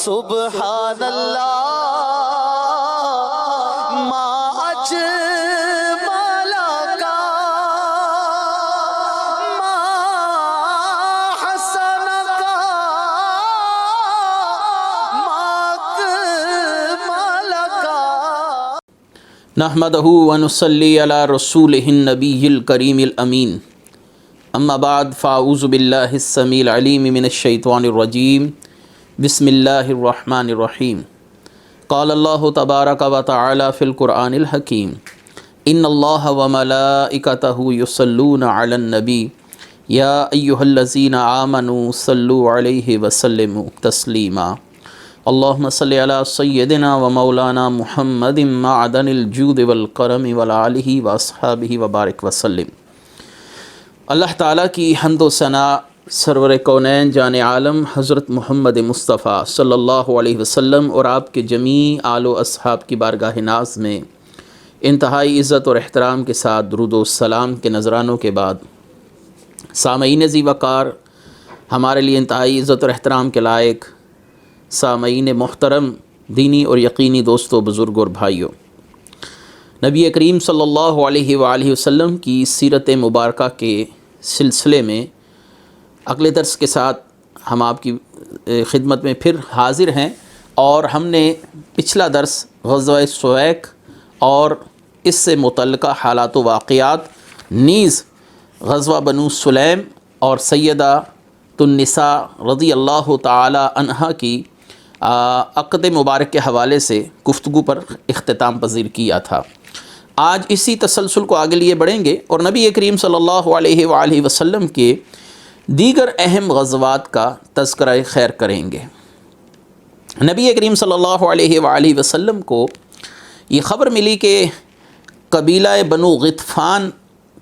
سبحان اللہ ما اجمل کا ما حسن کا ما اکمل کا نحمدہ ونصلی علی رسولہ النبی الکریم الامین اما بعد فاعوذ باللہ السمیع العلیم من الشیطان الرجیم بسم اللہ الرحمن الرحیم قال اللہ تبارک و تعالی فی القرآن الحکیم ان اللہ وملائکتہ یصلون علی النبی یا ایہا الذین آمنوا صلوا علیہ وسلموا تسلیما اللہم صلی علی سیدنا و مولانا محمد معدن الجود والکرم وعلیہ واصحابہ وبارک وسلم۔ اللہ تعالیٰ کی حمد و ثنا سرور کونین جان عالم حضرت محمد مصطفیٰ صلی اللہ علیہ وسلم اور آپ کے جمیع آل و اصحاب کی بارگاہ ناز میں انتہائی عزت اور احترام کے ساتھ درود و سلام کے نذرانوں کے بعد، سامعین ذی وقار، ہمارے لیے انتہائی عزت اور احترام کے لائق سامعین محترم، دینی اور یقینی دوستوں، بزرگوں اور بھائیوں، نبی کریم صلی اللہ علیہ وآلہ وسلم کی سیرت مبارکہ کے سلسلے میں اگلے درس کے ساتھ ہم آپ کی خدمت میں پھر حاضر ہیں، اور ہم نے پچھلا درس غزوہ سویق اور اس سے متعلقہ حالات و واقعات، نیز غزوہ بنو سلیم اور سیدہ النساء رضی اللہ تعالی عنہا کی عقد مبارک کے حوالے سے گفتگو پر اختتام پذیر کیا تھا۔ آج اسی تسلسل کو آگے لیے بڑھیں گے اور نبی کریم صلی اللہ علیہ وآلہ وسلم کے دیگر اہم غزوات کا تذکرہ خیر کریں گے۔ نبی کریم صلی اللہ علیہ وآلہ وسلم کو یہ خبر ملی کہ قبیلہ بنو غطفان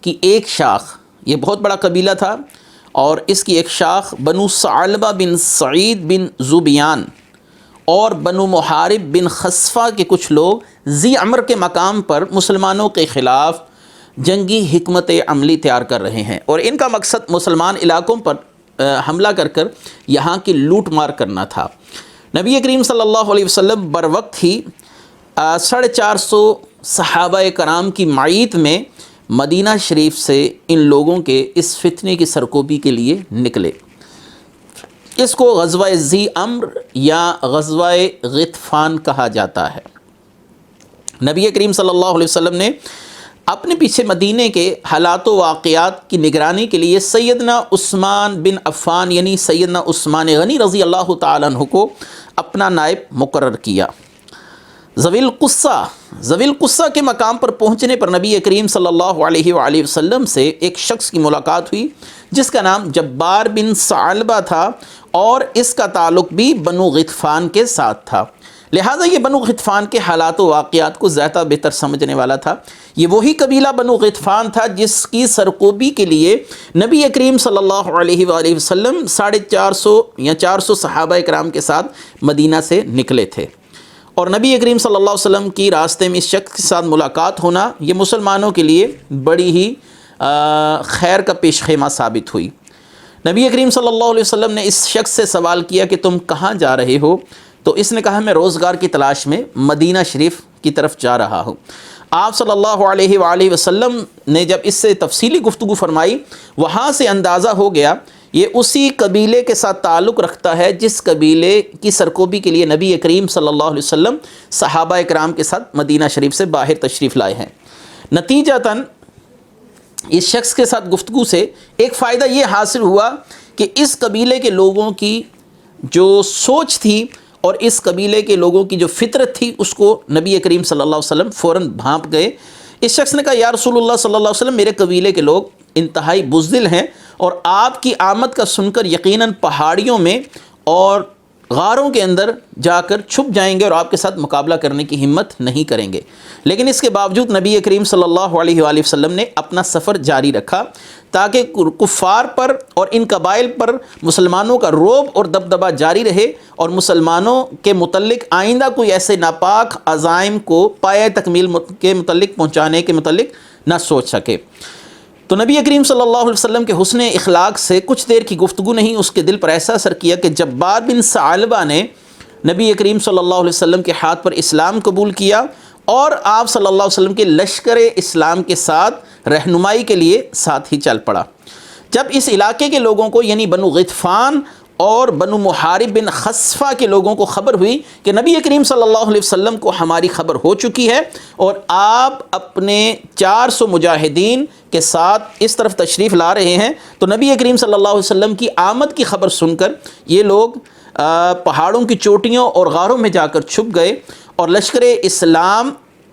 کی ایک شاخ، یہ بہت بڑا قبیلہ تھا، اور اس کی ایک شاخ بنو ثعلبہ بن سعید بن زبیان اور بنو محارب بن خصفہ کے کچھ لوگ ذی عمر کے مقام پر مسلمانوں کے خلاف جنگی حکمت عملی تیار کر رہے ہیں، اور ان کا مقصد مسلمان علاقوں پر حملہ کر کر یہاں کی لوٹ مار کرنا تھا۔ نبی کریم صلی اللہ علیہ وسلم بروقت ہی 450 صحابہ کرام کی معیت میں مدینہ شریف سے ان لوگوں کے اس فتنے کی سرکوبی کے لیے نکلے۔ اس کو غزوہ ذی عمر یا غزوہ غطفان کہا جاتا ہے۔ نبی کریم صلی اللہ علیہ وسلم نے اپنے پیچھے مدینے کے حالات و واقعات کی نگرانی کے لیے سیدنا عثمان بن عفان یعنی سیدنا عثمان غنی رضی اللہ تعالیٰ عنہ کو اپنا نائب مقرر کیا۔ ذوی القصہ کے مقام پر پہنچنے پر نبی کریم صلی اللہ علیہ وآلہ وسلم سے ایک شخص کی ملاقات ہوئی جس کا نام جبار بن ثعلبہ تھا، اور اس کا تعلق بھی بنو غطفان کے ساتھ تھا، لہٰذا یہ بنو غطفان کے حالات و واقعات کو زیادہ بہتر سمجھنے والا تھا۔ یہ وہی قبیلہ بنو غطفان تھا جس کی سرکوبی کے لیے نبی کریم صلی اللہ علیہ وآلہ وسلم 450 صحابہ کرام کے ساتھ مدینہ سے نکلے تھے، اور نبی کریم صلی اللہ علیہ وسلم کی راستے میں اس شخص کے ساتھ ملاقات ہونا یہ مسلمانوں کے لیے بڑی ہی خیر کا پیش خیمہ ثابت ہوئی۔ نبی کریم صلی اللہ علیہ وسلم نے اس شخص سے سوال کیا کہ تم کہاں جا رہے ہو؟ تو اس نے کہا میں روزگار کی تلاش میں مدینہ شریف کی طرف جا رہا ہوں۔ آپ صلی اللہ علیہ وآلہ وسلم نے جب اس سے تفصیلی گفتگو فرمائی، وہاں سے اندازہ ہو گیا یہ اسی قبیلے کے ساتھ تعلق رکھتا ہے جس قبیلے کی سرکوبی کے لیے نبی کریم صلی اللہ علیہ وسلم صحابہ کرام کے ساتھ مدینہ شریف سے باہر تشریف لائے ہیں۔ نتیجتاً اس شخص کے ساتھ گفتگو سے ایک فائدہ یہ حاصل ہوا کہ اس قبیلے کے لوگوں کی جو سوچ تھی اور اس قبیلے کے لوگوں کی جو فطرت تھی اس کو نبی کریم صلی اللہ علیہ وسلم فوراً بھانپ گئے۔ اس شخص نے کہا یا رسول اللہ صلی اللہ علیہ وسلم، میرے قبیلے کے لوگ انتہائی بزدل ہیں، اور آپ کی آمد کا سن کر یقیناً پہاڑیوں میں اور غاروں کے اندر جا کر چھپ جائیں گے اور آپ کے ساتھ مقابلہ کرنے کی ہمت نہیں کریں گے۔ لیکن اس کے باوجود نبی کریم صلی اللہ علیہ وآلہ وسلم نے اپنا سفر جاری رکھا تاکہ کفار پر اور ان قبائل پر مسلمانوں کا رعب اور دبدبہ جاری رہے، اور مسلمانوں کے متعلق آئندہ کوئی ایسے ناپاک عزائم کو پایہ تکمیل کے متعلق پہنچانے کے متعلق نہ سوچ سکے۔ تو نبی کریم صلی اللہ علیہ وسلم کے حسن اخلاق سے کچھ دیر کی گفتگو نہیں اس کے دل پر ایسا اثر کیا کہ جبار بن ثعلبہ نے نبی کریم صلی اللہ علیہ وسلم کے ہاتھ پر اسلام قبول کیا اور آپ صلی اللہ علیہ وسلم کے لشکر اسلام کے ساتھ رہنمائی کے لیے ساتھ ہی چل پڑا۔ جب اس علاقے کے لوگوں کو یعنی بنو غطفان اور بنو محارب بن خصفہ کے لوگوں کو خبر ہوئی کہ نبی کریم صلی اللہ علیہ وسلم کو ہماری خبر ہو چکی ہے اور آپ اپنے 400 مجاہدین کے ساتھ اس طرف تشریف لا رہے ہیں، تو نبی کریم صلی اللہ علیہ وسلم کی آمد کی خبر سن کر یہ لوگ پہاڑوں کی چوٹیوں اور غاروں میں جا کر چھپ گئے اور لشکر اسلام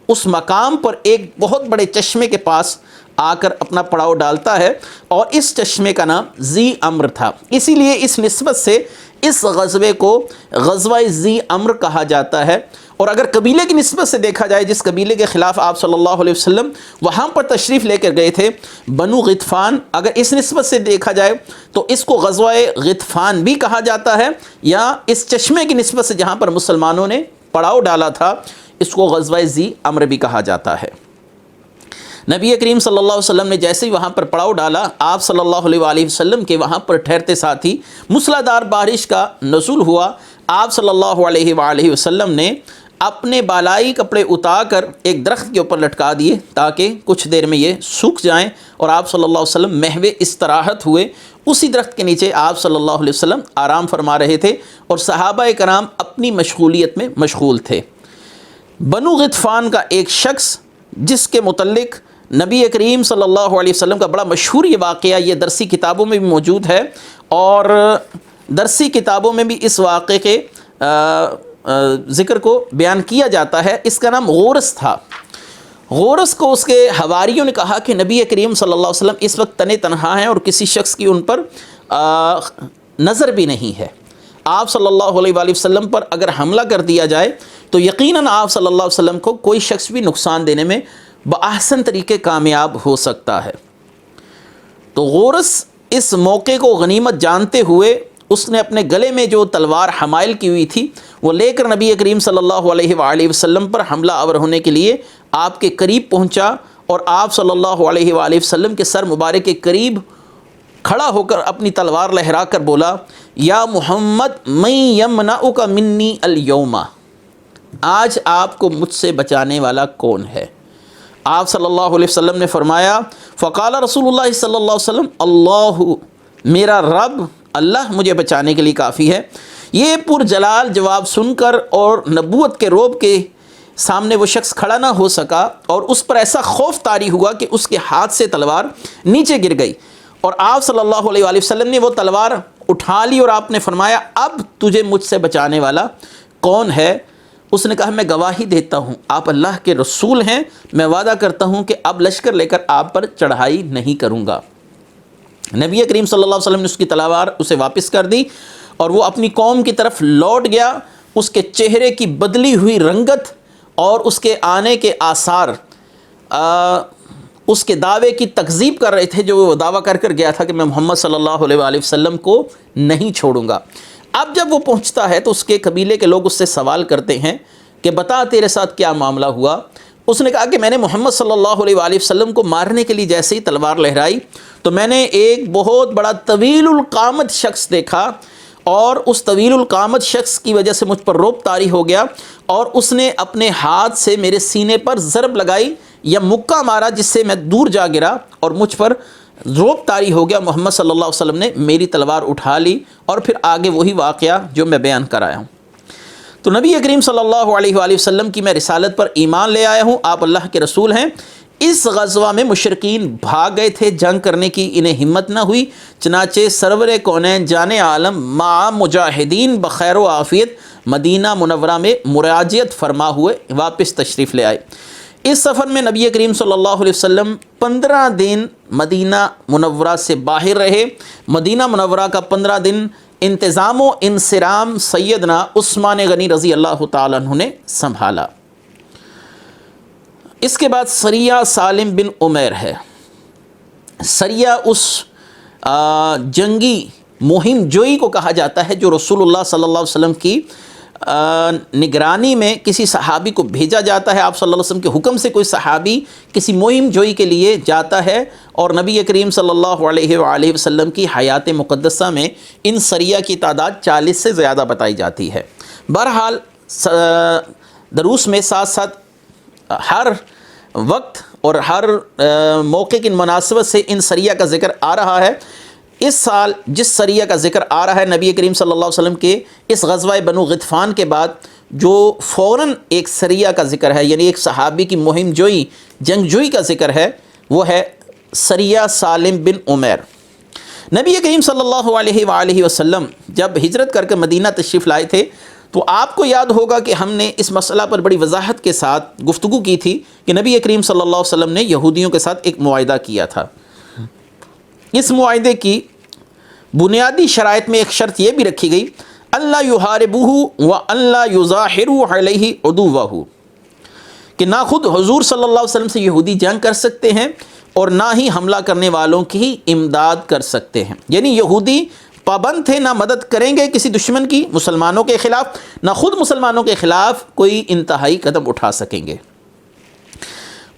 اس مقام پر ایک بہت بڑے چشمے کے پاس آ کر اپنا پڑاؤ ڈالتا ہے، اور اس چشمے کا نام ذی امر تھا۔ اسی لیے اس نسبت سے اس غزوے کو غزوہ ذی امر کہا جاتا ہے۔ اور اگر قبیلے کی نسبت سے دیکھا جائے، جس قبیلے کے خلاف آپ صلی اللہ علیہ وسلم وہاں پر تشریف لے کر گئے تھے، بنو غطفان، اگر اس نسبت سے دیکھا جائے تو اس کو غزوہ غطفان بھی کہا جاتا ہے، یا اس چشمے کی نسبت سے جہاں پر مسلمانوں نے پڑاؤ ڈالا تھا اس کو غزوہ ذی امر بھی کہا جاتا ہے۔ نبی کریم صلی اللہ علیہ وسلم نے جیسے ہی وہاں پر پڑاؤ ڈالا، آپ صلی اللہ علیہ وآلہ وسلم کے وہاں پر ٹھہرتے ساتھ ہی موسلا دھار بارش کا نزول ہوا۔ آپ صلی اللہ علیہ وآلہ وسلم نے اپنے بالائی کپڑے اتار کر ایک درخت کے اوپر لٹکا دیے تاکہ کچھ دیر میں یہ سوکھ جائیں، اور آپ صلی اللہ علیہ وسلم محو استراحت ہوئے۔ اسی درخت کے نیچے آپ صلی اللہ علیہ وسلم آرام فرما رہے تھے اور صحابہ کرام اپنی مشغولیت میں مشغول تھے۔ بنو غطفان کا ایک شخص جس کے متعلق نبی کریم صلی اللہ علیہ وسلم کا بڑا مشہور یہ واقعہ یہ درسی کتابوں میں بھی موجود ہے، اور درسی کتابوں میں بھی اس واقعے کے ذکر کو بیان کیا جاتا ہے۔ اس کا نام غورس تھا۔ غورس کو اس کے حواریوں نے کہا کہ نبی کریم صلی اللہ علیہ وسلم اس وقت تنے تنہا ہیں اور کسی شخص کی ان پر نظر بھی نہیں ہے۔ آپ صلی اللہ علیہ وآلہ وسلم پر اگر حملہ کر دیا جائے تو یقیناً آپ صلی اللہ علیہ وسلم کو کوئی شخص بھی نقصان دینے میں بأحسن طریقے کامیاب ہو سکتا ہے۔ تو غورس اس موقع کو غنیمت جانتے ہوئے اس نے اپنے گلے میں جو تلوار حمائل کی ہوئی تھی وہ لے کر نبی کریم صلی اللہ علیہ وآلہ وسلم پر حملہ آور ہونے کے لیے آپ کے قریب پہنچا، اور آپ صلی اللہ علیہ وآلہ وسلم کے سر مبارک کے قریب کھڑا ہو کر اپنی تلوار لہرا کر بولا، یا محمد من یمنعک منی اليوم، آج آپ کو مجھ سے بچانے والا کون ہے؟ آپ صلی اللہ علیہ وسلم نے فرمایا، فقال رسول اللہ صلی اللہ علیہ وسلم، اللہ، میرا رب اللہ مجھے بچانے کے لیے کافی ہے۔ یہ پرجلال جواب سن کر اور نبوت کے رعب کے سامنے وہ شخص کھڑا نہ ہو سکا، اور اس پر ایسا خوف طاری ہوا کہ اس کے ہاتھ سے تلوار نیچے گر گئی، اور آپ صلی اللہ علیہ وآلہ وسلم نے وہ تلوار اٹھا لی اور آپ نے فرمایا، اب تجھے مجھ سے بچانے والا کون ہے؟ اس نے کہا، میں گواہی دیتا ہوں آپ اللہ کے رسول ہیں، میں وعدہ کرتا ہوں کہ اب لشکر لے کر آپ پر چڑھائی نہیں کروں گا۔ نبی کریم صلی اللہ علیہ وسلم نے اس کی تلوار اسے واپس کر دی اور وہ اپنی قوم کی طرف لوٹ گیا۔ اس کے چہرے کی بدلی ہوئی رنگت اور اس کے آنے کے آثار اس کے دعوے کی تکذیب کر رہے تھے جو وہ دعویٰ کر کر گیا تھا کہ میں محمد صلی اللہ علیہ وآلہ وسلم کو نہیں چھوڑوں گا۔ اب جب وہ پہنچتا ہے تو اس کے قبیلے کے لوگ اس سے سوال کرتے ہیں کہ بتا تیرے ساتھ کیا معاملہ ہوا؟ اس نے کہا کہ میں نے محمد صلی اللہ علیہ وآلہ وسلم کو مارنے کے لیے جیسے ہی تلوار لہرائی تو میں نے ایک بہت بڑا طویل القامت شخص دیکھا، اور اس طویل القامت شخص کی وجہ سے مجھ پر رعب طاری ہو گیا، اور اس نے اپنے ہاتھ سے میرے سینے پر ضرب لگائی یا مکہ مارا جس سے میں دور جا گرا اور مجھ پر رعب طاری ہو گیا۔ محمد صلی اللہ علیہ وسلم نے میری تلوار اٹھا لی، اور پھر آگے وہی واقعہ جو میں بیان کرایا ہوں۔ تو نبی کریم صلی اللہ علیہ وآلہ وسلم کی میں رسالت پر ایمان لے آیا ہوں، آپ اللہ کے رسول ہیں۔ اس غزوہ میں مشرکین بھاگ گئے تھے، جنگ کرنے کی انہیں ہمت نہ ہوئی، چنانچہ سرور کونین جان عالم مع مجاہدین بخیر و عافیت مدینہ منورہ میں مراجعت فرما ہوئے واپس تشریف لے آئے۔ اس سفر میں نبی کریم صلی اللہ علیہ وسلم 15 دن مدینہ منورہ سے باہر رہے۔ مدینہ منورہ کا 15 دن انتظام و انصرام سیدنا عثمان غنی رضی اللہ تعالیٰ عنہ نے سنبھالا۔ اس کے بعد سریہ سالم بن عمیر ہے۔ سریہ اس جنگی مہم جوئی کو کہا جاتا ہے جو رسول اللہ صلی اللہ علیہ وسلم کی نگرانی میں کسی صحابی کو بھیجا جاتا ہے۔ آپ صلی اللہ علیہ وسلم کے حکم سے کوئی صحابی کسی مہم جوئی کے لیے جاتا ہے، اور نبی کریم صلی اللہ علیہ وآلہ وسلم کی حیات مقدسہ میں ان سریہ کی تعداد 40 سے زیادہ بتائی جاتی ہے۔ بہرحال دروس میں ساتھ ساتھ ہر وقت اور ہر موقع کی مناسبت سے ان سریہ کا ذکر آ رہا ہے۔ اس سال جس سریہ کا ذکر آ رہا ہے نبی کریم صلی اللہ علیہ وسلم کے اس غزوہ بنو غطفان کے بعد جو فوراً ایک سریہ کا ذکر ہے، یعنی ایک صحابی کی مہم جوئی، جنگ جوئی کا ذکر ہے، وہ ہے سریہ سالم بن عمیر۔ نبی کریم صلی اللہ علیہ وآلہ وسلم جب ہجرت کر کے مدینہ تشریف لائے تھے تو آپ کو یاد ہوگا کہ ہم نے اس مسئلہ پر بڑی وضاحت کے ساتھ گفتگو کی تھی کہ نبی کریم صلی اللہ علیہ وسلم نے یہودیوں کے ساتھ ایک معاہدہ کیا تھا۔ اس معاہدے کی بنیادی شرائط میں ایک شرط یہ بھی رکھی گئی، اللہ یحاربوہ و اللہ یظاہروا علیہ عدوہ، کہ نہ خود حضور صلی اللہ علیہ وسلم سے یہودی جنگ کر سکتے ہیں اور نہ ہی حملہ کرنے والوں کی امداد کر سکتے ہیں۔ یعنی یہودی پابند تھے، نہ مدد کریں گے کسی دشمن کی مسلمانوں کے خلاف، نہ خود مسلمانوں کے خلاف کوئی انتہائی قدم اٹھا سکیں گے۔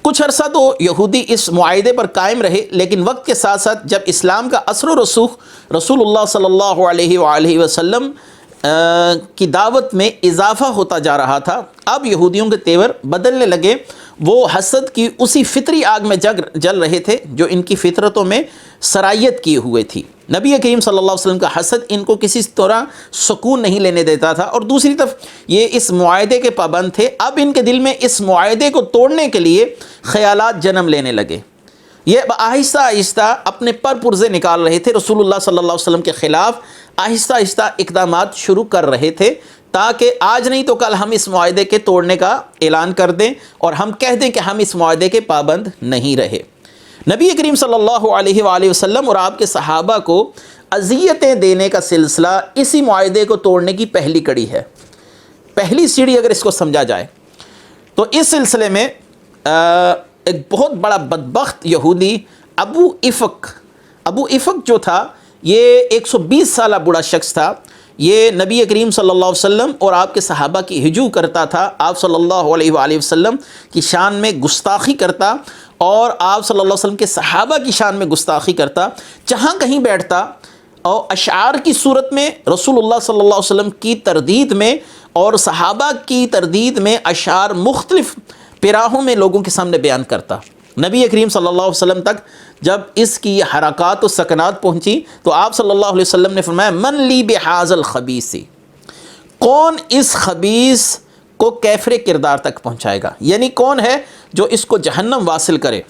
کچھ عرصہ تو یہودی اس معاہدے پر قائم رہے، لیکن وقت کے ساتھ ساتھ جب اسلام کا اثر و رسوخ رسول اللہ صلی اللہ علیہ وآلہ وسلم کی دعوت میں اضافہ ہوتا جا رہا تھا، اب یہودیوں کے تیور بدلنے لگے۔ وہ حسد کی اسی فطری آگ میں جل رہے تھے جو ان کی فطرتوں میں سرایت کیے ہوئے تھی۔ نبی کریم صلی اللہ علیہ وسلم کا حسد ان کو کسی طرح سکون نہیں لینے دیتا تھا، اور دوسری طرف یہ اس معاہدے کے پابند تھے۔ اب ان کے دل میں اس معاہدے کو توڑنے کے لیے خیالات جنم لینے لگے۔ یہ آہستہ آہستہ اپنے پر پرزے نکال رہے تھے، رسول اللہ صلی اللہ علیہ وسلم کے خلاف آہستہ آہستہ اقدامات شروع کر رہے تھے، تاکہ آج نہیں تو کل ہم اس معاہدے کے توڑنے کا اعلان کر دیں اور ہم کہہ دیں کہ ہم اس معاہدے کے پابند نہیں رہے۔ نبی کریم صلی اللہ علیہ وآلہ وسلم اور آپ کے صحابہ کو اذیتیں دینے کا سلسلہ اسی معاہدے کو توڑنے کی پہلی کڑی ہے، پہلی سیڑھی اگر اس کو سمجھا جائے تو۔ اس سلسلے میں ایک بہت بڑا بدبخت یہودی ابو افق جو تھا، یہ 120 سالہ بوڑھا شخص تھا۔ یہ نبی کریم صلی اللہ علیہ وسلم اور آپ کے صحابہ کی ہجو کرتا تھا، آپ صلی اللہ علیہ وآلہ وسلم کی شان میں گستاخی کرتا اور آپ صلی اللہ علیہ وسلم کے صحابہ کی شان میں گستاخی کرتا، جہاں کہیں بیٹھتا اور اشعار کی صورت میں رسول اللہ صلی اللہ علیہ وسلم کی تردید میں اور صحابہ کی تردید میں اشعار مختلف پیراہوں میں لوگوں کے سامنے بیان کرتا۔ نبی کریم صلی اللہ علیہ وسلم تک جب اس کی حرکات و سکنات پہنچی تو آپ صلی اللہ علیہ وسلم نے فرمایا، من لی بحاذ الخبیث، کون اس خبیث کو کیفر کردار تک پہنچائے گا، یعنی کون ہے جو اس کو جہنم واصل کرے۔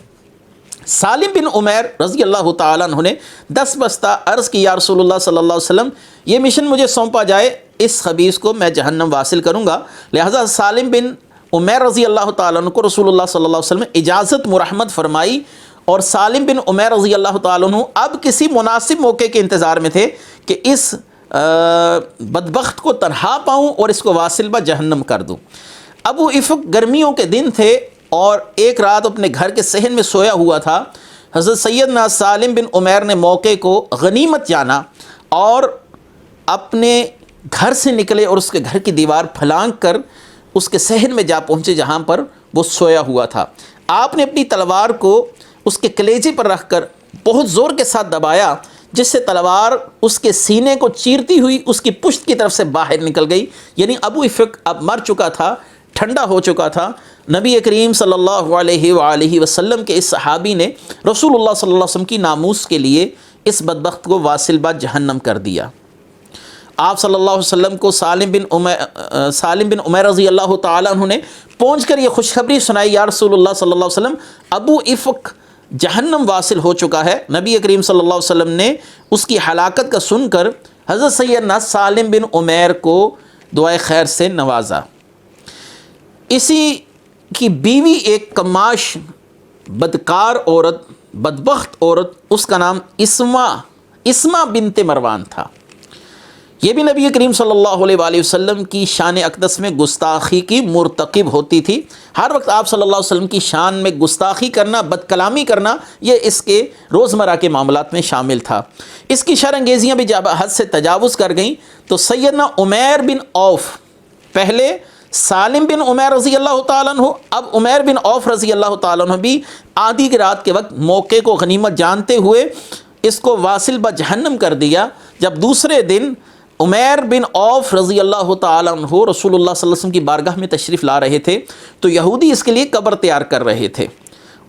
سالم بن عمیر رضی اللہ تعالیٰ عنہ نے 10 بستہ عرض کی، یا رسول اللہ صلی اللہ علیہ وسلم یہ مشن مجھے سونپا جائے، اس خبیث کو میں جہنم واصل کروں گا۔ لہذا سالم بن عمیر رضی اللہ تعالیٰ عنہ کو رسول اللہ صلی اللہ علیہ وسلم نے اجازت مرحمت فرمائی، اور سالم بن عمیر رضی اللہ تعالیٰ عنہ اب کسی مناسب موقع کے انتظار میں تھے کہ اس بدبخت کو تنہا پاؤں اور اس کو واصل بہ جہنم کر دوں۔ ابو افق گرمیوں کے دن تھے اور ایک رات اپنے گھر کے صحن میں سویا ہوا تھا۔ حضرت سیدنا سالم بن عمیر نے موقع کو غنیمت جانا اور اپنے گھر سے نکلے اور اس کے گھر کی دیوار پھلانگ کر اس کے صحن میں جا پہنچے جہاں پر وہ سویا ہوا تھا۔ آپ نے اپنی تلوار کو اس کے کلیجے پر رکھ کر بہت زور کے ساتھ دبایا، جس سے تلوار اس کے سینے کو چیرتی ہوئی اس کی پشت کی طرف سے باہر نکل گئی۔ یعنی ابو افق اب مر چکا تھا، ٹھنڈا ہو چکا تھا۔ نبی کریم صلی اللہ علیہ وآلہ وسلم کے اس صحابی نے رسول اللہ صلی اللہ علیہ وسلم کی ناموس کے لیے اس بدبخت کو واصل بہ جہنم کر دیا۔ آپ صلی اللہ علیہ وسلم کو سالم بن عمیر رضی اللہ تعالیٰ عنہ نے پہنچ کر یہ خوشخبری سنائی، یا رسول اللہ صلی اللہ علیہ وسلم ابو افق جہنم واصل ہو چکا ہے۔ نبی کریم صلی اللہ علیہ وسلم نے اس کی ہلاکت کا سن کر حضرت سیدنا سالم بن عمیر کو دعائے خیر سے نوازا۔ اسی کی بیوی ایک کماش بدکار عورت، بدبخت عورت، اس کا نام اسما بنت مروان تھا۔ یہ بھی نبی کریم صلی اللہ علیہ وآلہ وسلم کی شان اقدس میں گستاخی کی مرتکب ہوتی تھی۔ ہر وقت آپ صلی اللہ علیہ وسلم کی شان میں گستاخی کرنا، بد کلامی کرنا، یہ اس کے روزمرہ کے معاملات میں شامل تھا۔ اس کی شرانگیزیاں بھی جب حد سے تجاوز کر گئیں تو سیدنا عمیر بن عوف، پہلے سالم بن عمیر رضی اللہ تعالیٰ عنہ، اب عمیر بن عوف رضی اللہ تعالیٰ عنہ بھی آدھی کی رات کے وقت موقع کو غنیمت جانتے ہوئے اس کو واصل بہ جہنم کر دیا۔ جب دوسرے دن عمیر بن عوف رضی اللہ تعالیٰ عنہ رسول اللہ صلی اللہ علیہ وسلم کی بارگاہ میں تشریف لا رہے تھے تو یہودی اس کے لیے قبر تیار کر رہے تھے۔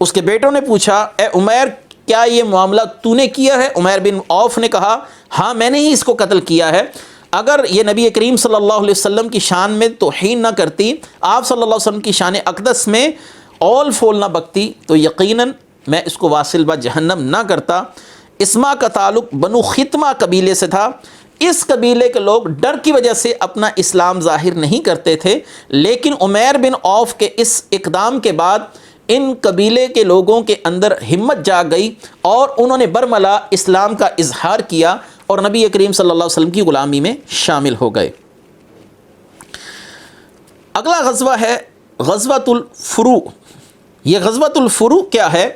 اس کے بیٹوں نے پوچھا اے عمیر کیا یہ معاملہ تو نے کیا ہے؟ عمیر بن عوف نے کہا ہاں میں نے ہی اس کو قتل کیا ہے۔ اگر یہ نبی کریم صلی اللہ علیہ وسلم کی شان میں توہین نہ کرتی، آپ صلی اللہ علیہ وسلم کی شان اقدس میں اول فول نہ بکتی تو یقیناً میں اس کو واصل با جہنم نہ کرتا۔ اسما کا تعلق بنو خطمہ قبیلے سے تھا۔ اس قبیلے کے لوگ ڈر کی وجہ سے اپنا اسلام ظاہر نہیں کرتے تھے، لیکن عمیر بن عوف کے اس اقدام کے بعد ان قبیلے کے لوگوں کے اندر ہمت جاگ گئی اور انہوں نے برملا اسلام کا اظہار کیا اور نبی کریم صلی اللہ علیہ وسلم کی غلامی میں شامل ہو گئے۔ اگلا غزوہ ہے غزوۃ الفروع۔ یہ غزوۃ الفروع کیا ہے؟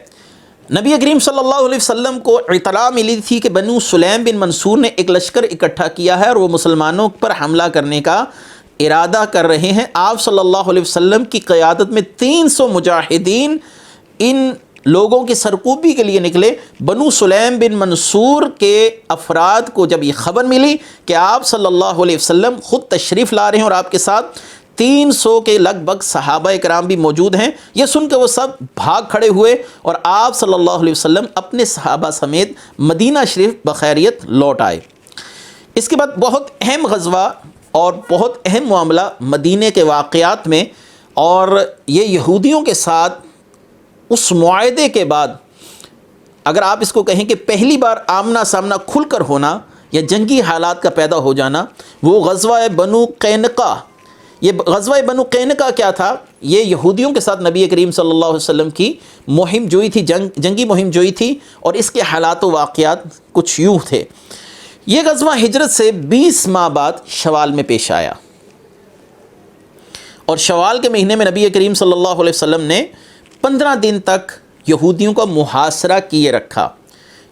نبی کریم صلی اللہ علیہ وسلم کو اطلاع ملی تھی کہ بنو سلیم بن منصور نے ایک لشکر اکٹھا کیا ہے اور وہ مسلمانوں پر حملہ کرنے کا ارادہ کر رہے ہیں۔ آپ صلی اللہ علیہ وسلم کی قیادت میں 300 مجاہدین ان لوگوں کی سرکوبی کے لیے نکلے۔ بنو سلیم بن منصور کے افراد کو جب یہ خبر ملی کہ آپ صلی اللہ علیہ وسلم خود تشریف لا رہے ہیں اور آپ کے ساتھ 300 کے لگ بھگ صحابہ کرام بھی موجود ہیں، یہ سن کے وہ سب بھاگ کھڑے ہوئے اور آپ صلی اللہ علیہ وسلم اپنے صحابہ سمیت مدینہ شریف بخیریت لوٹ آئے۔ اس کے بعد بہت اہم غزوہ اور بہت اہم معاملہ مدینے کے واقعات میں، اور یہ یہودیوں کے ساتھ اس معاہدے کے بعد اگر آپ اس کو کہیں کہ پہلی بار آمنا سامنا کھل کر ہونا یا جنگی حالات کا پیدا ہو جانا، وہ غزوہ بنو قینقاع۔ یہ غزوہ بنو قینقاع کیا تھا؟ یہ یہودیوں کے ساتھ نبی کریم صلی اللہ علیہ وسلم کی مہم جوئی تھی، جنگی مہم جوئی تھی، اور اس کے حالات و واقعات کچھ یوں تھے۔ یہ غزوہ ہجرت سے 20 ماہ بعد شوال میں پیش آیا، اور شوال کے مہینے میں نبی کریم صلی اللہ علیہ وسلم نے 15 دن تک یہودیوں کا محاصرہ کیے رکھا،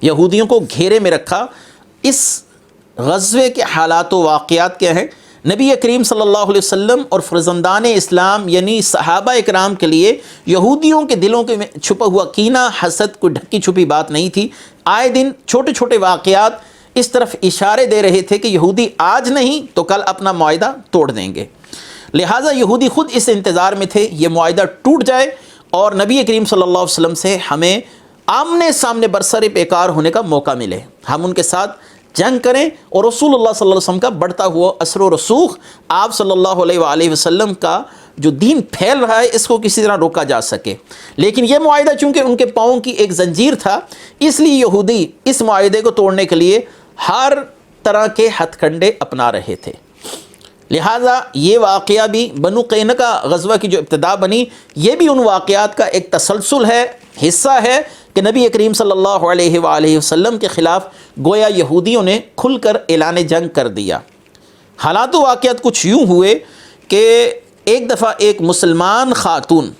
یہودیوں کو گھیرے میں رکھا۔ اس غزوے کے حالات و واقعات کیا ہیں؟ نبی کریم صلی اللہ علیہ وسلم اور فرزندان اسلام یعنی صحابہ اکرام کے لیے یہودیوں کے دلوں کے میں چھپا ہوا کینہ، حسد کوئی ڈھکی چھپی بات نہیں تھی۔ آئے دن چھوٹے چھوٹے واقعات اس طرف اشارے دے رہے تھے کہ یہودی آج نہیں تو کل اپنا معاہدہ توڑ دیں گے، لہٰذا یہودی خود اس انتظار میں تھے یہ معاہدہ ٹوٹ جائے اور نبی کریم صلی اللہ علیہ وسلم سے ہمیں آمنے سامنے برسر پیکار ہونے کا موقع ملے، ہم ان کے ساتھ جنگ کریں اور رسول اللہ صلی اللہ علیہ وسلم کا بڑھتا ہوا اثر و رسوخ، آپ صلی اللہ علیہ وآلہ وسلم کا جو دین پھیل رہا ہے اس کو کسی طرح روکا جا سکے۔ لیکن یہ معاہدہ چونکہ ان کے پاؤں کی ایک زنجیر تھا، اس لیے یہودی اس معاہدے کو توڑنے کے لیے ہر طرح کے ہتھ کنڈے اپنا رہے تھے۔ لہٰذا یہ واقعہ بھی بنو قینقاع غزوہ کی جو ابتدا بنی، یہ بھی ان واقعات کا ایک تسلسل ہے، حصہ ہے کہ نبی کریم صلی اللہ علیہ وآلہ وسلم کے خلاف گویا یہودیوں نے کھل کر اعلان جنگ کر دیا۔ حالات و واقعات کچھ یوں ہوئے کہ ایک دفعہ ایک مسلمان خاتون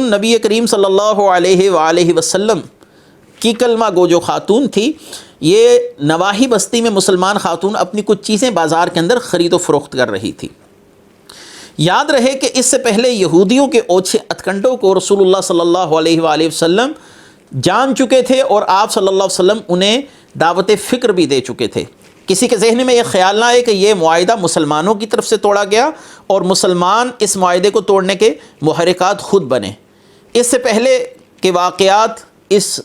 نبی کریم صلی اللہ علیہ وآلہ وسلم کی کلمہ گو جو خاتون تھی، یہ نواحی بستی میں مسلمان خاتون اپنی کچھ چیزیں بازار کے اندر خرید و فروخت کر رہی تھی۔ یاد رہے کہ اس سے پہلے یہودیوں کے اوچھے ہتھکنڈوں کو رسول اللہ صلی اللہ علیہ وآلہ وسلم جان چکے تھے اور آپ صلی اللہ علیہ وسلم انہیں دعوت فکر بھی دے چکے تھے۔ کسی کے ذہن میں یہ خیال نہ آئے کہ یہ معاہدہ مسلمانوں کی طرف سے توڑا گیا اور مسلمان اس معاہدے کو توڑنے کے محرکات خود بنے۔ اس سے پہلے کے واقعات اس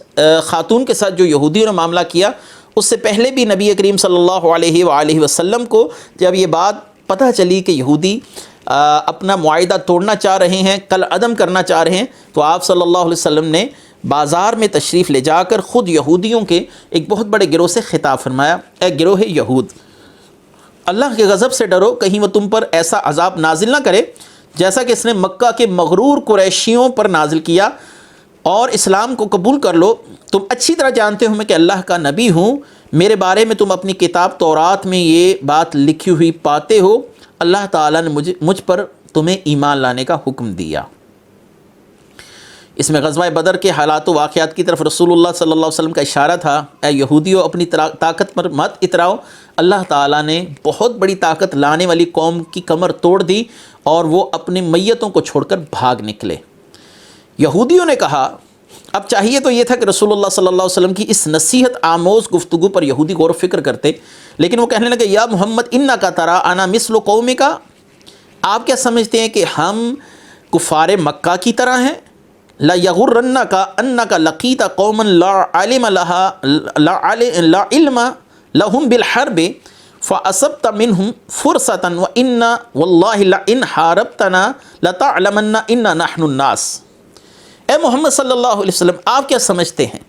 خاتون کے ساتھ جو یہودیوں نے معاملہ کیا، اس سے پہلے بھی نبی کریم صلی اللہ علیہ وآلہ وسلم کو جب یہ بات پتہ چلی کہ یہودی اپنا معاہدہ توڑنا چاہ رہے ہیں، کل عدم کرنا چاہ رہے ہیں، تو آپ صلی اللہ علیہ وسلم نے بازار میں تشریف لے جا کر خود یہودیوں کے ایک بہت بڑے گروہ سے خطاب فرمایا، اے گروہ یہود، اللہ کے غضب سے ڈرو، کہیں وہ تم پر ایسا عذاب نازل نہ کرے جیسا کہ اس نے مکہ کے مغرور قریشیوں پر نازل کیا، اور اسلام کو قبول کر لو۔ تم اچھی طرح جانتے ہو میں کہ اللہ کا نبی ہوں، میرے بارے میں تم اپنی کتاب تورات میں یہ بات لکھی ہوئی پاتے ہو، اللہ تعالیٰ نے مجھ پر تمہیں ایمان لانے کا حکم دیا۔ اس میں غزوہ بدر کے حالات و واقعات کی طرف رسول اللہ صلی اللہ علیہ وسلم کا اشارہ تھا، اے یہودیوں اپنی طاقت پر مت اتراؤ، اللہ تعالیٰ نے بہت بڑی طاقت لانے والی قوم کی کمر توڑ دی اور وہ اپنی میتوں کو چھوڑ کر بھاگ نکلے۔ یہودیوں نے کہا اب چاہیے تو یہ تھا کہ رسول اللہ صلی اللہ علیہ وسلم کی اس نصیحت آموز گفتگو پر یہودی غور و فکر کرتے، لیکن وہ کہنے لگے یا محمد انکا ترا انا مثل قومکا، آپ کیا سمجھتے ہیں کہ ہم کفار مکہ کی طرح ہیں؟ لا یغرنک انک لقیت قوما لا علم لهم بالحرب فاصبت منهم فرصة وان والله لئن حاربتنا لتعلمن انا نحن الناس۔ اے محمد صلی اللہ علیہ وسلم، آپ کیا سمجھتے ہیں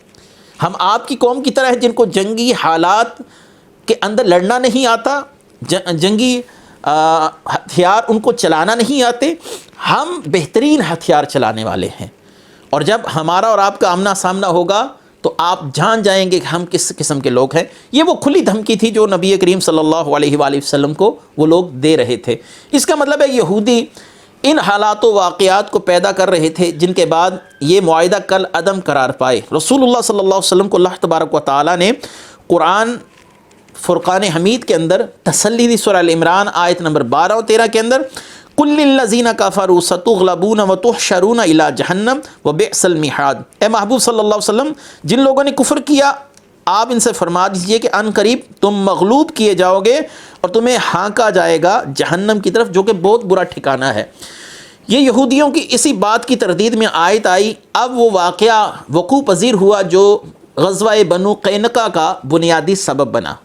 ہم آپ کی قوم کی طرح ہیں جن کو جنگی حالات کے اندر لڑنا نہیں آتا، جنگی ہتھیار ان کو چلانا نہیں آتے؟ ہم بہترین ہتھیار چلانے والے ہیں، اور جب ہمارا اور آپ کا آمنا سامنا ہوگا تو آپ جان جائیں گے کہ ہم کس قسم کے لوگ ہیں۔ یہ وہ کھلی دھمکی تھی جو نبی کریم صلی اللہ علیہ وآلہ وسلم کو وہ لوگ دے رہے تھے۔ اس کا مطلب ہے یہودی ان حالات و واقعات کو پیدا کر رہے تھے جن کے بعد یہ معاہدہ کل عدم قرار پائے۔ رسول اللہ صلی اللہ علیہ وسلم کو اللہ تبارک و تعالیٰ نے قرآن فرقان حمید کے اندر تسلی دی، سورہ عمران آیت نمبر 12 و 13 کے اندر کل للذین کفروا ستغلبون وتحشرون الی جہنم وبئس المہاد۔ اے محبوب صلی اللہ علیہ وسلم، جن لوگوں نے کفر کیا آپ ان سے فرما دیجئے کہ ان قریب تم مغلوب کیے جاؤ گے اور تمہیں ہانکا جائے گا جہنم کی طرف، جو کہ بہت برا ٹھکانہ ہے۔ یہ یہودیوں کی اسی بات کی تردید میں آیت آئی۔ اب وہ واقعہ وقوع پذیر ہوا جو غزوہ بنو قینقاع کا بنیادی سبب بنا۔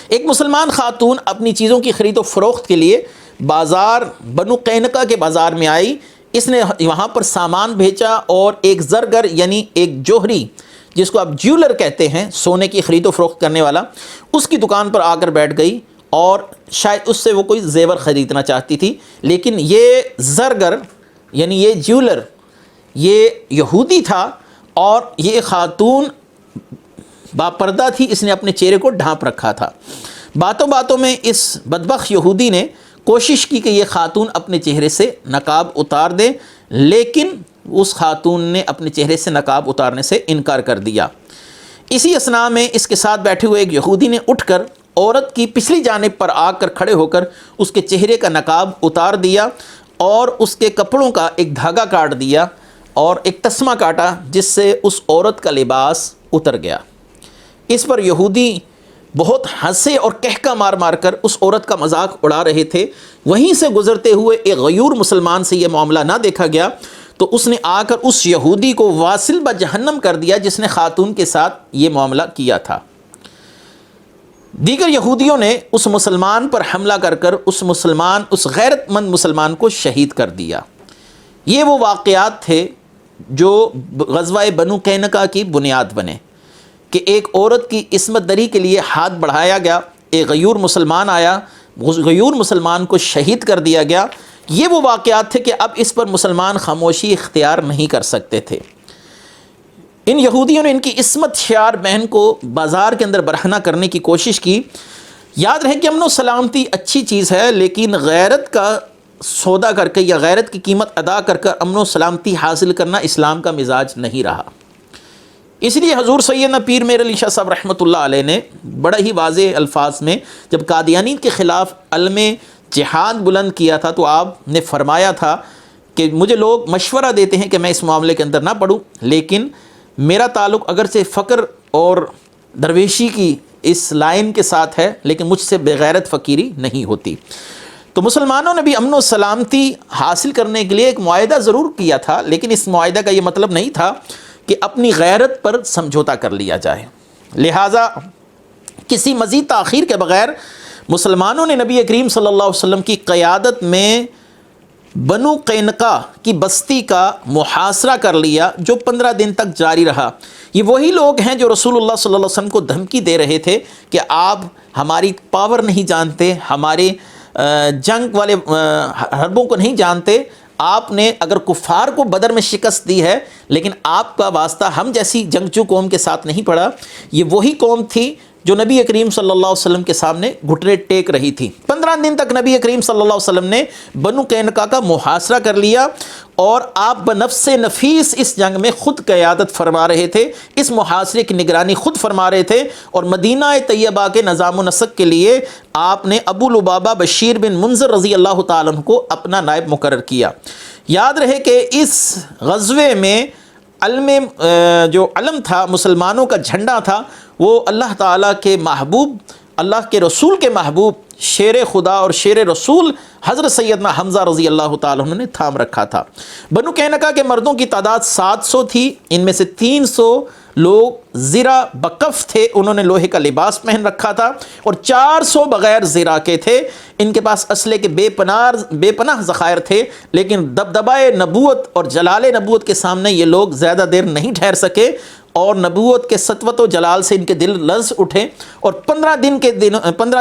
ایک مسلمان خاتون اپنی چیزوں کی خرید و فروخت کے لیے بازار بنو قینقاع کے بازار میں آئی۔ اس نے وہاں پر سامان بھیجا اور ایک زرگر یعنی ایک جوہری، جس کو آپ جیولر کہتے ہیں، سونے کی خرید و فروخت کرنے والا، اس کی دکان پر آ کر بیٹھ گئی اور شاید اس سے وہ کوئی زیور خریدنا چاہتی تھی، لیکن یہ زرگر یعنی یہ جیولر یہ یہودی تھا اور یہ خاتون باپردہ تھی، اس نے اپنے چہرے کو ڈھانپ رکھا تھا۔ باتوں باتوں میں اس بدبخت یہودی نے کوشش کی کہ یہ خاتون اپنے چہرے سے نقاب اتار دے، لیکن اس خاتون نے اپنے چہرے سے نقاب اتارنے سے انکار کر دیا۔ اسی اثناء میں اس کے ساتھ بیٹھے ہوئے ایک یہودی نے اٹھ کر عورت کی پچھلی جانب پر آ کر کھڑے ہو کر اس کے چہرے کا نقاب اتار دیا اور اس کے کپڑوں کا ایک دھاگا کاٹ دیا اور ایک تسمہ کاٹا، جس سے اس عورت کا لباس اتر گیا۔ اس پر یہودی بہت ہنسے اور کہکا مار مار کر اس عورت کا مذاق اڑا رہے تھے۔ وہیں سے گزرتے ہوئے ایک غیور مسلمان سے یہ معاملہ نہ دیکھا گیا تو اس نے آ کر اس یہودی کو واصل بجہنم کر دیا جس نے خاتون کے ساتھ یہ معاملہ کیا تھا۔ دیگر یہودیوں نے اس مسلمان پر حملہ کر کر اس غیرت مند مسلمان کو شہید کر دیا۔ یہ وہ واقعات تھے جو غزوہ بنو قینقاع کی بنیاد بنے کہ ایک عورت کی عصمت دری کے لیے ہاتھ بڑھایا گیا، ایک غیور مسلمان آیا، غیور مسلمان کو شہید کر دیا گیا۔ یہ وہ واقعات تھے کہ اب اس پر مسلمان خاموشی اختیار نہیں کر سکتے تھے۔ ان یہودیوں نے ان کی عصمت شیار بہن کو بازار کے اندر برہنہ کرنے کی کوشش کی۔ یاد رہے کہ امن و سلامتی اچھی چیز ہے، لیکن غیرت کا سودا کر کے یا غیرت کی قیمت ادا کر کر امن و سلامتی حاصل کرنا اسلام کا مزاج نہیں رہا۔ اس لیے حضور سیدنا پیر میر علی شاہ صاحب رحمۃ اللہ علیہ نے بڑا ہی واضح الفاظ میں جب قادیانیت کے خلاف علم جہاد بلند کیا تھا تو آپ نے فرمایا تھا کہ مجھے لوگ مشورہ دیتے ہیں کہ میں اس معاملے کے اندر نہ پڑھوں، لیکن میرا تعلق اگرچہ فقر اور درویشی کی اس لائن کے ساتھ ہے، لیکن مجھ سے بغیرت فقیری نہیں ہوتی۔ تو مسلمانوں نے بھی امن و سلامتی حاصل کرنے کے لیے ایک معاہدہ ضرور کیا تھا، لیکن اس معاہدہ کا یہ مطلب نہیں تھا کہ اپنی غیرت پر سمجھوتا کر لیا جائے۔ لہٰذا کسی مزید تاخیر کے بغیر مسلمانوں نے نبی کریم صلی اللہ علیہ وسلم کی قیادت میں بنو قینقاع کی بستی کا محاصرہ کر لیا، جو 15 دن تک جاری رہا۔ یہ وہی لوگ ہیں جو رسول اللہ صلی اللہ علیہ وسلم کو دھمکی دے رہے تھے کہ آپ ہماری پاور نہیں جانتے، ہمارے جنگ والے حربوں کو نہیں جانتے، آپ نے اگر کفار کو بدر میں شکست دی ہے لیکن آپ کا واسطہ ہم جیسی جنگجو قوم کے ساتھ نہیں پڑا۔ یہ وہی قوم تھی جو نبی کریم صلی اللہ علیہ وسلم کے سامنے گھٹنے ٹیک رہی تھی۔ 15 دن تک نبی کریم صلی اللہ علیہ وسلم نے بنو قینقاع کا محاصرہ کر لیا اور آپ بنفس نفیس اس جنگ میں خود قیادت فرما رہے تھے، اس محاصرے کی نگرانی خود فرما رہے تھے، اور مدینہ طیبہ کے نظام و نسق کے لیے آپ نے ابو لبابہ بشیر بن منذر رضی اللہ تعالیٰ عنہ کو اپنا نائب مقرر کیا۔ یاد رہے کہ اس غزوے میں جو علم تھا، مسلمانوں کا جھنڈا تھا، وہ اللہ تعالیٰ کے محبوب، اللہ کے رسول کے محبوب، شیر خدا اور شیر رسول حضرت سیدنا حمزہ رضی اللہ تعالیٰ عنہ نے تھام رکھا تھا۔ بنو قینقاع کے مردوں کی تعداد 700 تھی، ان میں سے 300 لوگ زرہ بکف تھے، انہوں نے لوہے کا لباس پہن رکھا تھا، اور 400 بغیر زرہ کے تھے، ان کے پاس اسلحے کے بے پناہ ذخائر تھے، لیکن دبدبائے نبوت اور جلال نبوت کے سامنے یہ لوگ زیادہ دیر نہیں ٹھہر سکے، اور نبوت کے سطوت و جلال سے ان کے دل لرز اٹھے، اور 15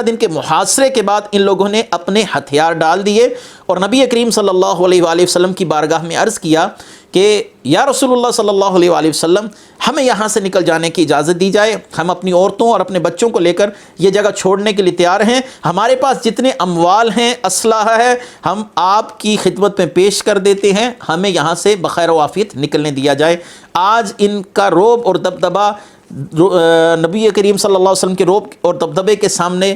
دن کے محاصرے کے بعد ان لوگوں نے اپنے ہتھیار ڈال دیے، اور نبی کریم صلی اللہ علیہ وآلہ وسلم کی بارگاہ میں عرض کیا کہ یا رسول اللہ صلی اللہ علیہ وآلہ وسلم، ہمیں یہاں سے نکل جانے کی اجازت دی جائے، ہم اپنی عورتوں اور اپنے بچوں کو لے کر یہ جگہ چھوڑنے کے لیے تیار ہیں، ہمارے پاس جتنے اموال ہیں، اسلحہ ہے، ہم آپ کی خدمت میں پیش کر دیتے ہیں، ہمیں یہاں سے بخیر و عافیت نکلنے دیا جائے۔ آج ان کا رعب اور دبدبہ نبی کریم صلی اللہ علیہ وسلم کے رعب اور دبدبے کے سامنے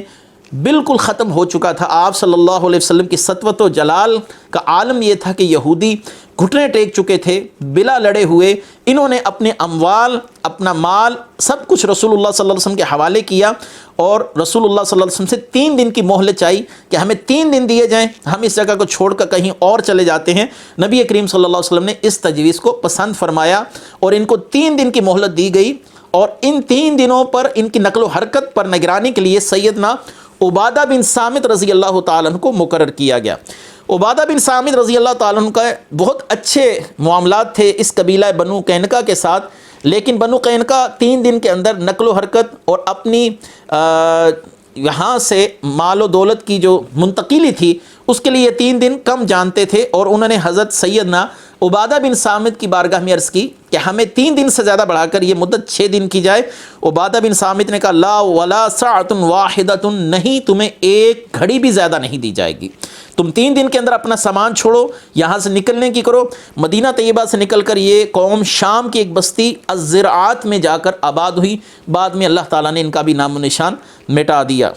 بالکل ختم ہو چکا تھا۔ آپ صلی اللہ علیہ وسلم کی سطوت و جلال کا عالم یہ تھا کہ یہودی گھٹنے ٹیک چکے تھے، بلا لڑے ہوئے، انہوں نے اپنے اموال، اپنا مال، سب کچھ رسول اللہ صلی اللہ علیہ وسلم کے حوالے کیا، اور رسول اللہ صلی اللہ علیہ وسلم سے 3 دن کی مہلت چاہی کہ ہمیں 3 دن دیے جائیں، ہم اس جگہ کو چھوڑ کر کہیں اور چلے جاتے ہیں۔ نبی کریم صلی اللہ علیہ وسلم نے اس تجویز کو پسند فرمایا، اور ان کو 3 دن کی مہلت دی گئی، اور ان 3 دنوں پر ان کی نقل و حرکت پر نگرانی کے لیے سیدنا عبادہ بن صامت رضی اللہ تعالیٰ عنہ کو مقرر کیا گیا۔ عبادہ بن صامت رضی اللہ تعالیٰ عنہ کا بہت اچھے معاملات تھے اس قبیلہ بنو قینقاع کے ساتھ، لیکن بنو قینقاع 3 دن کے اندر نقل و حرکت اور اپنی یہاں سے مال و دولت کی جو منتقلی تھی اس کے لیے 3 دن کم جانتے تھے، اور انہوں نے حضرت سیدنا عبادہ بن صامت کی بارگاہ میں عرض کی کہ ہمیں 3 دن سے زیادہ بڑھا کر یہ مدت 6 دن کی جائے۔ عبادہ بن صامت نے کہا لا ولا ساعۃ واحدۃ، نہیں، تمہیں ایک گھڑی بھی زیادہ نہیں دی جائے گی، تم 3 دن کے اندر اپنا سامان چھوڑو، یہاں سے نکلنے کی کرو۔ مدینہ طیبہ سے نکل کر یہ قوم شام کی ایک بستی الزرعات میں جا کر آباد ہوئی، بعد میں اللہ تعالیٰ نے ان کا بھی نام و نشان مٹا دیا۔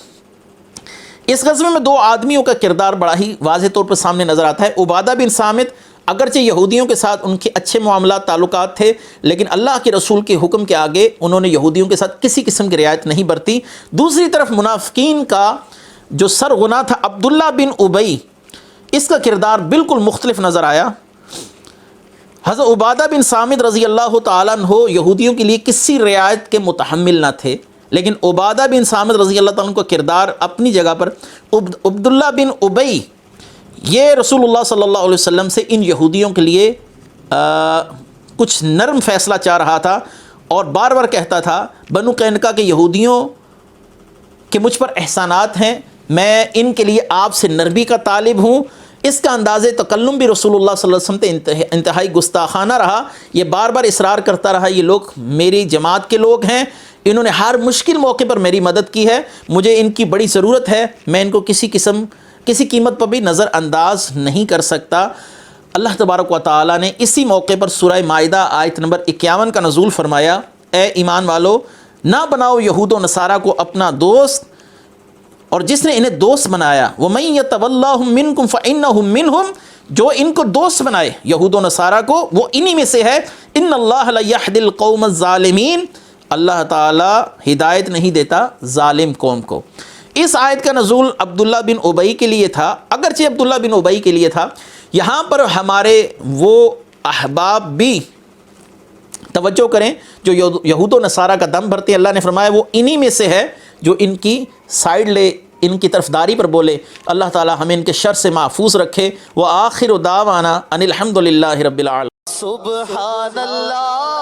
اس غزوے میں 2 آدمیوں کا کردار بڑا ہی واضح طور پر سامنے نظر آتا ہے۔ عبادہ بن صامت اگرچہ یہودیوں کے ساتھ ان کے اچھے معاملات تعلقات تھے، لیکن اللہ کے رسول کے حکم کے آگے انہوں نے یہودیوں کے ساتھ کسی قسم کی رعایت نہیں برتی۔ دوسری طرف منافقین کا جو سرغنہ تھا عبداللہ بن ابی، اس کا کردار بالکل مختلف نظر آیا۔ حضرت عبادہ بن صامت رضی اللہ تعالیٰ عنہ یہودیوں کے لیے کسی رعایت کے متحمل نہ تھے، لیکن عبادہ بن صامت رضی اللہ تعالیٰ عنہ کا کردار اپنی جگہ پر۔ عبداللہ بن ابی یہ رسول اللہ صلی اللہ علیہ وسلم سے ان یہودیوں کے لیے کچھ نرم فیصلہ چاہ رہا تھا، اور بار بار کہتا تھا بنو قینقاع کے یہودیوں کہ مجھ پر احسانات ہیں، میں ان کے لیے آپ سے نرمی کا طالب ہوں۔ اس کا انداز تکلم بھی رسول اللہ صلی اللہ علیہ وسلم سے انتہائی گستاخانہ رہا، یہ بار بار اصرار کرتا رہا یہ لوگ میری جماعت کے لوگ ہیں، انہوں نے ہر مشکل موقع پر میری مدد کی ہے، مجھے ان کی بڑی ضرورت ہے، میں ان کو کسی قیمت پر بھی نظر انداز نہیں کر سکتا۔ اللہ تبارک و تعالیٰ نے اسی موقع پر سورہ مائدہ آیت نمبر 51 کا نزول فرمایا، اے ایمان والو، نہ بناؤ یہود و نصارہ کو اپنا دوست، اور جس نے انہیں دوست بنایا وَمَن يَتَوَلَّهُم مِّنكُمْ فَإِنَّهُم مِّنْهُمْ، جو ان کو دوست بنائے یہود و نصارہ کو وہ انہی میں سے ہے۔ إِنَّ اللَّهَ لَيَهْدِي الْقَوْمَ الظَّالِمِينَ، اللہ تعالیٰ ہدایت نہیں دیتا ظالم قوم کو۔ اس آیت کا نزول عبداللہ بن ابی کے لیے تھا، اگرچہ عبداللہ بن ابی کے لیے تھا، یہاں پر ہمارے وہ احباب بھی توجہ کریں جو یہود و نصارہ کا دم بھرتے ہیں، اللہ نے فرمایا وہ انہی میں سے ہے جو ان کی سائیڈ لے، ان کی طرفداری پر بولے۔ اللہ تعالی ہمیں ان کے شر سے محفوظ رکھے۔ وآخر دعوانا ان الحمد للہ رب العالمین۔ سبحان اللہ